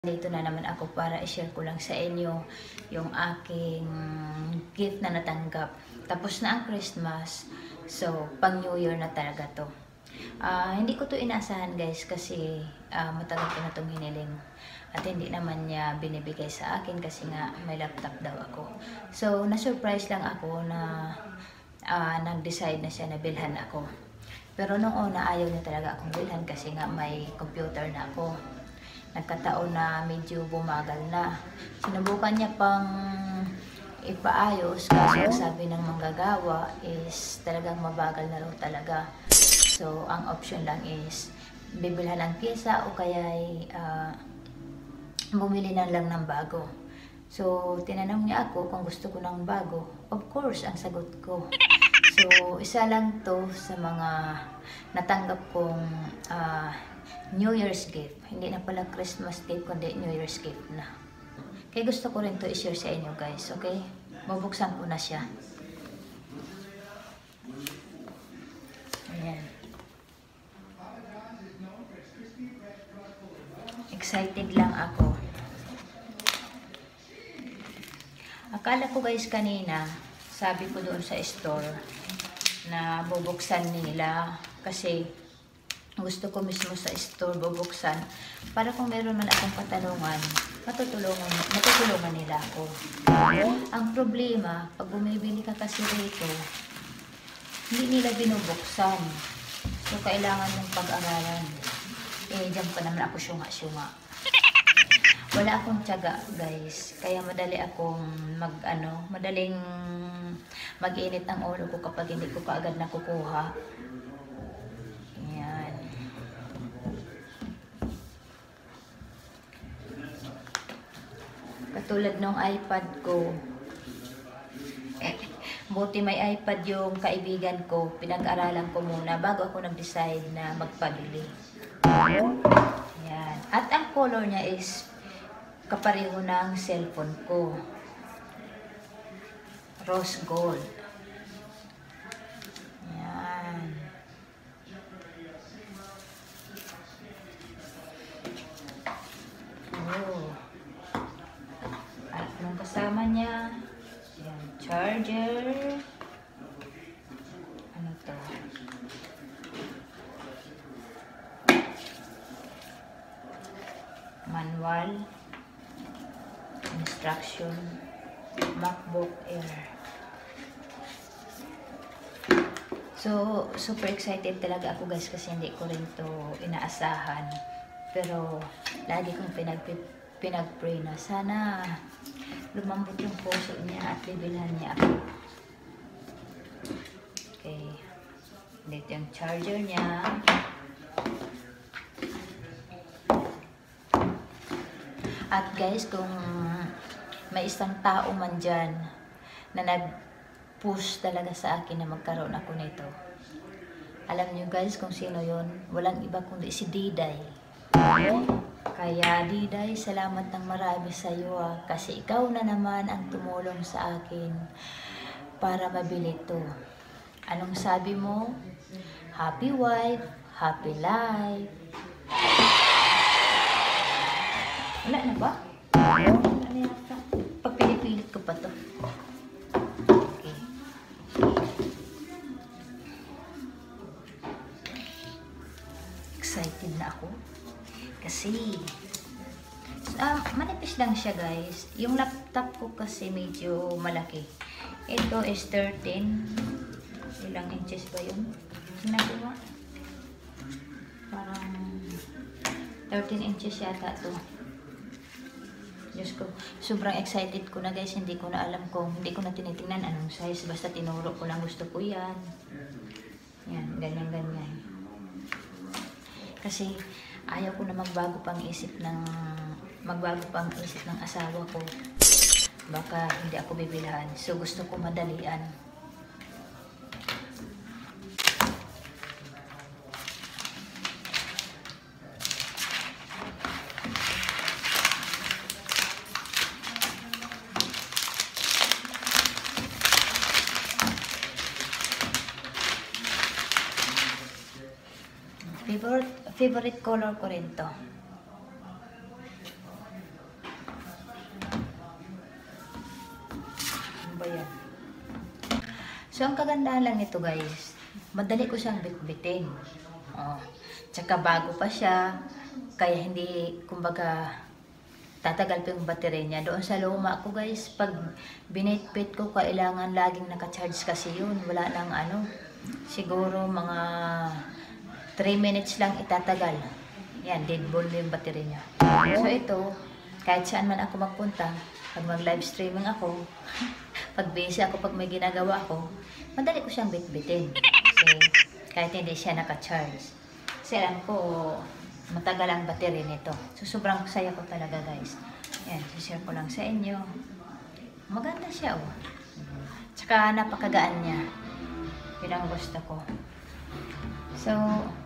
Dito na naman ako para i-share ko lang sa inyo yung aking gift na natanggap. Tapos na ang Christmas, so pang New Year na talaga to. Hindi ko to inaasahan guys kasi matagal ko na itong hiniling. At hindi naman niya binibigay sa akin kasi nga may laptop daw ako. So na-surprise lang ako na nag-decide na siya na bilhan ako. Pero nung una ayaw niya talaga akong bilhan kasi nga may computer na ako. Nagkataon na medyo bumagal na. Sinubukan niya pang ipaayos kasi sabi ng manggagawa is talagang mabagal na raw talaga. So, ang option lang is bibilhan ng pyesa o kaya bumili na lang ng bago. So, tinanong niya ako kung gusto ko ng bago. Of course, ang sagot ko. So, isa lang to sa mga natanggap kong New Year's gift. Hindi na pala Christmas gift, kundi New Year's gift na. Kaya gusto ko rin to i-share sa inyo guys, okay? Bubuksan ko na siya. Ayan. Excited lang ako. Akala ko guys kanina, sabi ko doon sa store na bubuksan nila kasi gusto ko mismo sa store bubuksan para kung meron man akong katanungan, matutulungan nila ako. Ang problema, pag bumibili ka kasi rito, hindi nila binubuksan. So, kailangan mong pag-aralan. Diyan pa naman ako syunga-syunga. Wala akong tiyaga, guys. Kaya madali akong madaling mag-init ang ulo ko kapag hindi ko kaagad nakukuha. Ayan. Katulad ng iPad ko. Buti may iPad yung kaibigan ko. Pinag-aralan ko muna bago ako nag-decide na magpabili. Ayan. At ang color niya is kapareho ng cellphone ko. Rose gold. Ayan. Oh. At nung kasama niya, ayan, charger. Ano to? Manual. Instruction. MacBook Air. So, super excited talaga ako guys kasi hindi ko rin to inaasahan. Pero, lagi kong pinag-pray na sana lumambot yung puso niya at bibilhan niya ako. Okay. Dito yung charger niya. At guys, kung may isang tao man dyan na nag-push talaga sa akin na magkaroon ako nito. Alam niyo guys kung sino yon? Walang iba kundi si Diday. Kaya Diday, salamat ng marami sa iyo kasi ikaw na naman ang tumulong sa akin para mabili ito. Anong sabi mo? Happy wife, happy life. Wala na ba? Ano yata? Pagpilipilit ko pa to. Okay. Excited na ako. Kasi, manipis lang siya guys. Yung laptop ko kasi medyo malaki. Ito is 13. Ilang inches ba yun? Sinagawa? Parang 13 inches yata to. Diyos ko, sobrang excited ko na guys, hindi ko na alam kung, hindi ko na tinitingnan anong size, basta tinuro ko lang gusto ko yan. Yan, ganyan-ganyan. Kasi, ayaw ko na magbago pang isip ng asawa ko. Baka hindi ako bibilhan, so gusto ko madalian. Favorite color ko rin to. So, ang kagandahan lang nito guys, madali ko siyang bitbitin. Oh. Tsaka bago pa siya, kaya hindi, kumbaga, tatagal pa yung battery niya. Doon sa luma ko guys, pag binitbit ko, kailangan laging naka-charge kasi yun. Wala nang ano, siguro mga 3 minutes lang itatagal. Yan, dead ball na yung battery niya. So ito, kahit saan man ako magpunta, pag mag-live streaming ako, pag busy ako, pag may ginagawa ako, madali ko siyang bitbitin. Kasi kahit hindi siya naka-charge. Kasi alam ko, matagal ang battery nito. So sobrang saya ko talaga guys. Yan, share ko lang sa inyo. Maganda siya oh. Tsaka napakagaan niya. Yun ang gusto ko. So,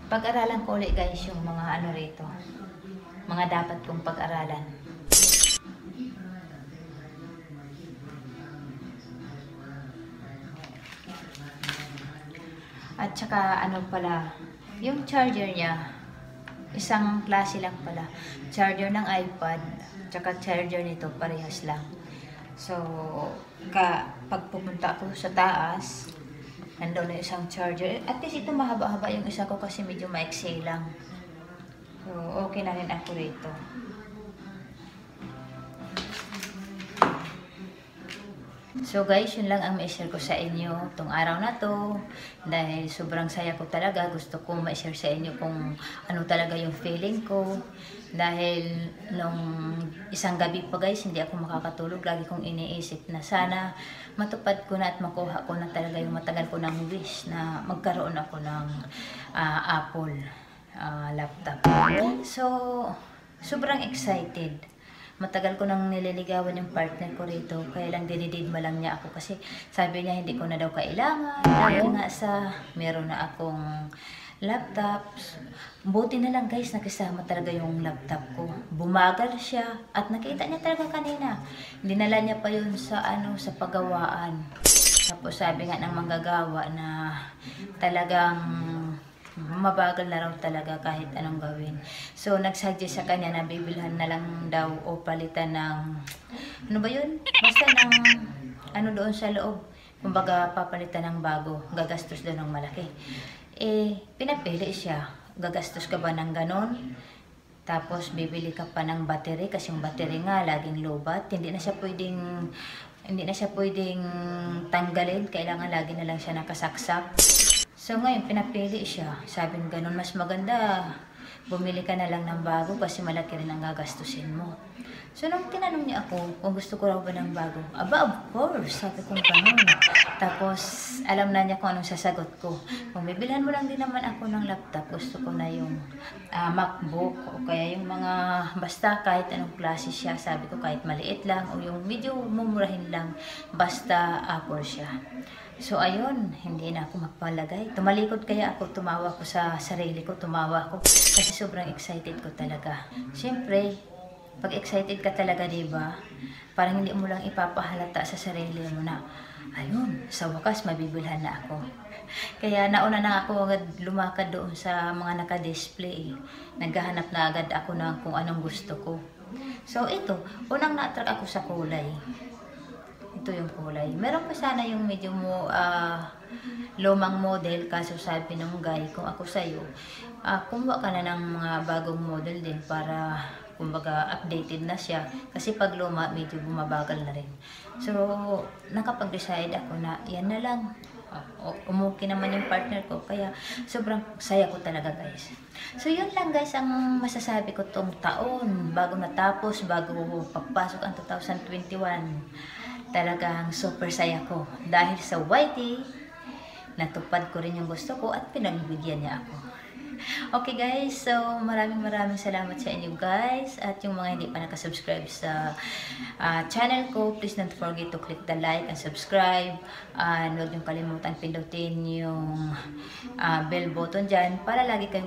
pag-aralan ko ulit guys yung mga ano rito. Mga dapat kong pag-aralan. At saka ano pala, yung charger niya, isang klase lang pala. Charger ng iPad, tsaka charger nito, parehas lang. So, pag pumunta ako sa taas, nandoon na isang charger. At least ito mahaba-haba yung isa ko kasi medyo maiksi lang. So, okay na rin ako rito. So guys, yun lang ang ma-share ko sa inyo itong araw na to. Dahil sobrang saya ko talaga. Gusto ko ma-share sa inyo kung ano talaga yung feeling ko. Dahil nung isang gabi pa guys, hindi ako makakatulog. Lagi kong iniisip na sana matupad ko na at makuha ko na talaga yung matagal ko ng wish na magkaroon ako ng Apple laptop. So, sobrang excited. Matagal ko nang nililigawan yung partner ko rito, kaya lang dinididma lang niya ako kasi sabi niya hindi ko na daw kailangan dahil nga sa meron na akong laptop. Buti na lang guys, nakisama talaga yung laptop ko. Bumagal siya at nakita niya talaga kanina. Dinala niya pa yun sa sa pagawaan. Tapos sabi nga ng manggagawa na talagang mabagal na raw talaga kahit anong gawin. So, nagsuggest sa kanya na bibilhan na lang daw o palitan ng, ano ba yun? Basta ng, doon sa loob. Kumbaga, papalitan ng bago. Gagastos daw ng malaki. Pinapili siya. Gagastos ka ba ng ganon? Tapos, bibili ka pa ng battery kasi yung battery nga, laging lobat. Hindi na siya pwedeng tanggalin. Kailangan lagi na lang siya nakasaksak. So ngayon, pinapili siya. Sabi ng ganun, mas maganda, bumili ka na lang ng bago kasi malaki rin ang gagastusin mo. So nung tinanong niya ako kung gusto ko raw ba ng bago, aba of course, sabi kong ganun. Tapos alam na niya kung anong sasagot ko. Kung bibilhan mo lang din naman ako ng laptop, gusto ko na yung MacBook o kaya yung mga basta kahit anong klase siya. Sabi ko kahit maliit lang o yung medyo mumurahin lang, basta Apple siya. So ayun, hindi na ako magpalagay. Tumalikod kaya ako, tumawa ko sa sarili ko, tumawa ako kasi sobrang excited ko talaga. Siyempre, pag excited ka talaga, diba? Parang hindi mo lang ipapahalata sa sarili mo na, ayun, sa wakas mabibilhan na ako. Kaya nauna na ako agad lumakad doon sa mga naka-display. Naghahanap na agad ako ng kung anong gusto ko. So ito, unang na-attract ako sa kulay. Ito yung kulay. Meron pa sana yung medyo lumang model, kaso sabi ng guy, kung ako sa'yo, kumuha ka na ng mga bagong model din para kumbaga updated na siya. Kasi pag luma, medyo bumabagal na rin. So, nakapag-decide ako na yan na lang. Umuki naman yung partner ko, kaya sobrang saya ko talaga guys. So yun lang guys ang masasabi ko tong taon, bago natapos, bago pagpasok ang 2021. Talagang super saya ko dahil sa YT, natupad ko rin yung gusto ko at pinagbigyan niya ako. Okay guys, so maraming salamat sa inyo guys, at yung mga hindi pa nakasubscribe sa channel ko, please don't forget to click the like and subscribe, and huwag niyong kalimutan pindutin yung bell button dyan para lagi kayong